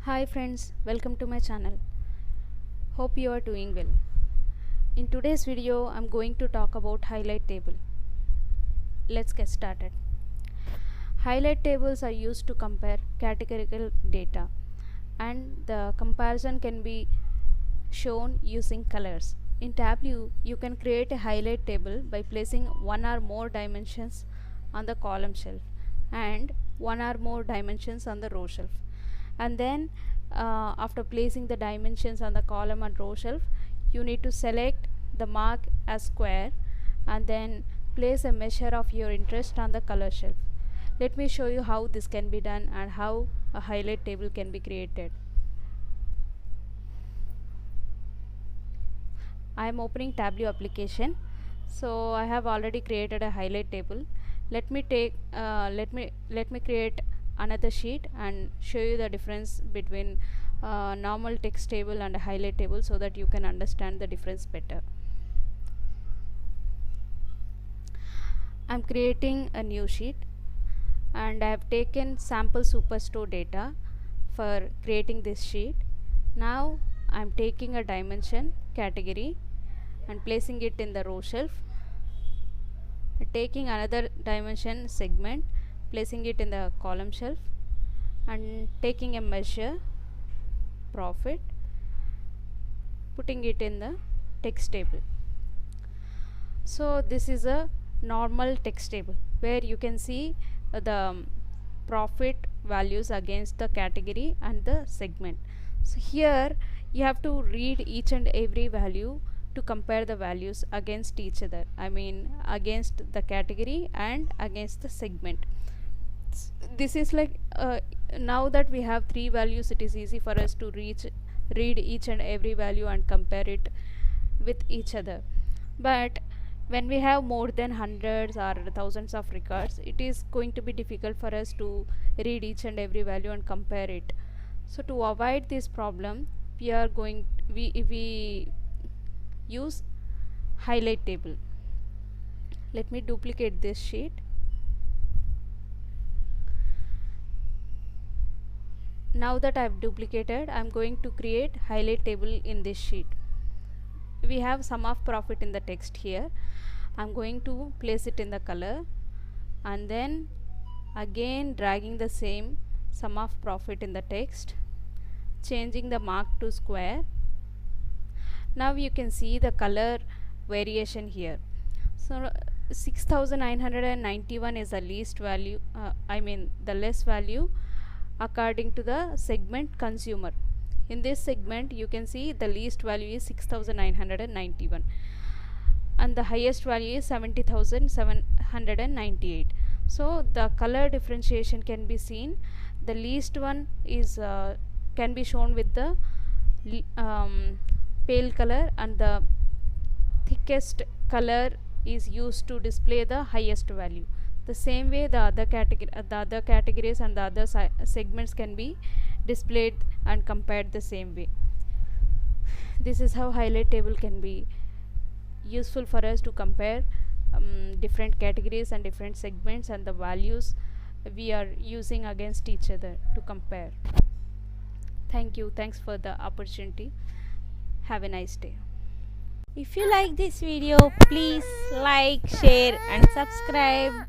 Hi friends, welcome to my channel. Hope you are doing well. In today's video, I'm going to talk about highlight table. Let's get started. Highlight tables are used to compare categorical data, and the comparison can be shown using colors. In Tableau, you can create a highlight table by placing one or more dimensions on the column shelf and one or more dimensions on the row shelf. And then after placing the dimensions on the column and row shelf, you need to select the mark as square and then place a measure of your interest on the color shelf. Let me show you how this can be done and how a highlight table can be created. I am opening Tableau application. So I have already created a highlight table. Let me create another sheet and show you the difference between normal text table and a highlight table so that you can understand the difference better. I'm creating a new sheet and I have taken sample superstore data for creating this sheet. Now I'm taking a dimension category and placing it in the row shelf, taking another dimension segment, placing it in the column shelf, and taking a measure profit, putting it in the text table. So this is a normal text table where you can see the profit values against the category and the segment. So here you have to read each and every value to compare the values against each other, I mean against the category and against the segment. This is like now that we have three values, it is easy for us to read each and every value and compare it with each other. But when we have more than hundreds or thousands of records, it is going to be difficult for us to read each and every value and compare it. So to avoid this problem, we use highlight table. Let me duplicate this sheet. Now that I have duplicated, I am going to create highlight table in this sheet. We have sum of profit in the text here. I am going to place it in the color and then again dragging the same sum of profit in the text, changing the mark to square. Now you can see the color variation here. So 6991 is the least value, the less value according to the segment consumer. In this segment you can see the least value is 6991 and the highest value is 70,798. So the color differentiation can be seen. The least one is can be shown with the pale color and the thickest color is used to display the highest value. The same way the other categories and the other segments can be displayed and compared the same way. This is how highlight table can be useful for us to compare different categories and different segments and the values we are using against each other to compare. Thank you. Thanks for the opportunity. Have a nice day. If you like this video, please like, share and subscribe.